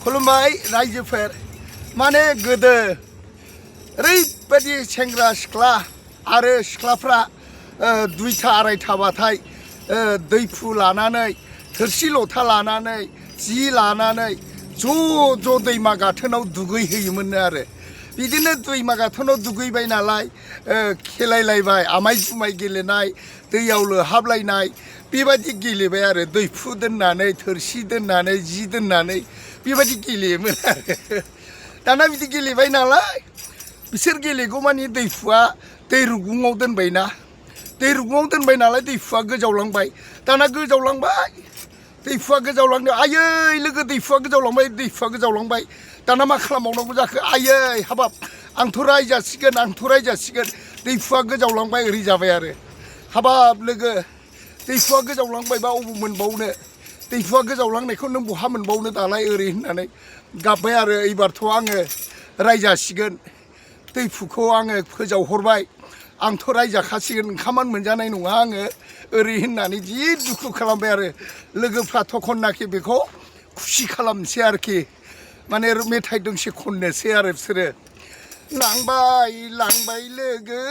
खुलुमबाय रायजोफोर माने गोदो ओरैबायदि सेंग्रा सिख्ला आरो सिख्लाफ्रा दुइथा आरायथाबाथाय दैफु लानानै थोरसि लथा लानानै जि लानानै ज' दैमा गाथोनाव दुगैहैयोमोन आरो बिदिनो दैमा गाथोनाव दुगैबाय नालाय खेलायलायबाय आमाय जुमाय गेलेनाय दैयाव लोहाबलायनाय बेबायदि गेलेबाय आरो दैफु दोननानै थोरसि दोननानै जि दोननानै बेबायदि गेलेयोमोन आरो दाना बिदि गेलेबाय नालाय बिसोर गेलेगौमानि दैफुआ दै रुगुङाव दोनबायना दै रुगुङाव दोनबाय नालाय दैफुआ गोजावलांबाय दाना गोजावलांबाय दैफुआ गोजावलांदों आयै लोगो दैफुआ गोजावलांबाय दाना मा खालामबावनांगौ जाखो आयै हाबाब आंथ' रायजासिगोन दैफुआ गोजावलांबाय ओरै जाबाय आरो हाबाब लोगो दैफुआ गोजावलांबायबा अबाव मोनबावनो दैफुआ गोजावलांनायखौ नों बहा मोनबावनो दालाय ओरै होननानै गाबबाय आरो एबारथ' आङो रायजासिगोन दैफुखौ आङो फोजावहरबाय आंथ' रायजाखासिगोन ओंखामानो मोनजानाय नङा आङो ओरै होननानै जि दुखु खालामबाय आरो लोगोफ्रा थखननाखि बेखौ खुसि खालामनोसै आरोखि माने मेथाइ दोंसे खननोसै आरो बिसोरो लांबाय लोगो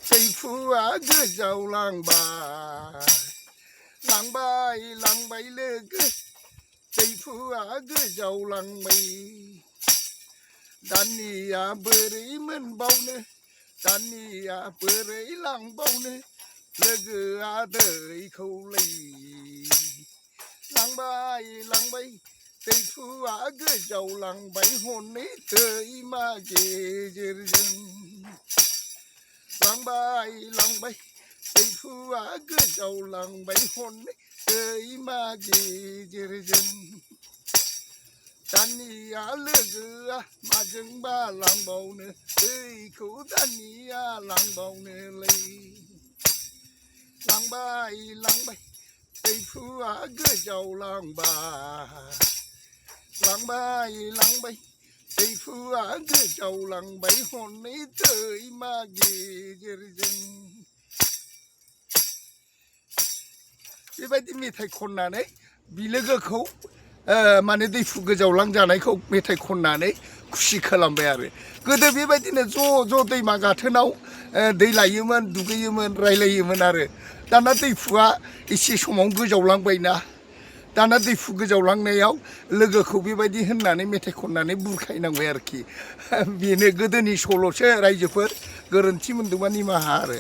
दैफुआ गोजावलांबाय लांबाय लोगो दैफुआ गोजावलांबाय दानिया बोरै मोनबावनो दानिया बोरै लांबावनो लोगोआ दैखौलै लांबाय दैफुआ गोजावलांबाय हनै दैमा गेजेरजों लांबाय दैफुआ गोजावलांबाय हनै दैमा गेजेरजों दानिया लोगोआ माजोंबा लांबावनो दैखौ दानिया लांबावनोलै लांबाय दैफुआ गोजावलांबाय दैफुआ गोजावलांबाय हनै दैमा गेजेरजों बेबायदि मेथाइ खननानै बिलोगोखौ माने दैफु गोजावलांजानायखौ मेथाइ खननानै खुसि खालामबाय आरो गोदो बेबायदिनो ज' दैमा गाथोनाव दै लायोमोन दुगैयोमोन रायलायोमोन आरो दाना दैफुआ एसे समावनो गोजावलांबायना दाना दैफु गोजावलांनायाव लोगोखौ बेबायदि होननानै मेथाइ खननानै बुरखायनांबाय आरोखि बेनो गोदोनि सल'सो रायजोफोर गोरोन्थि मोनदोंबा निमाहा आरो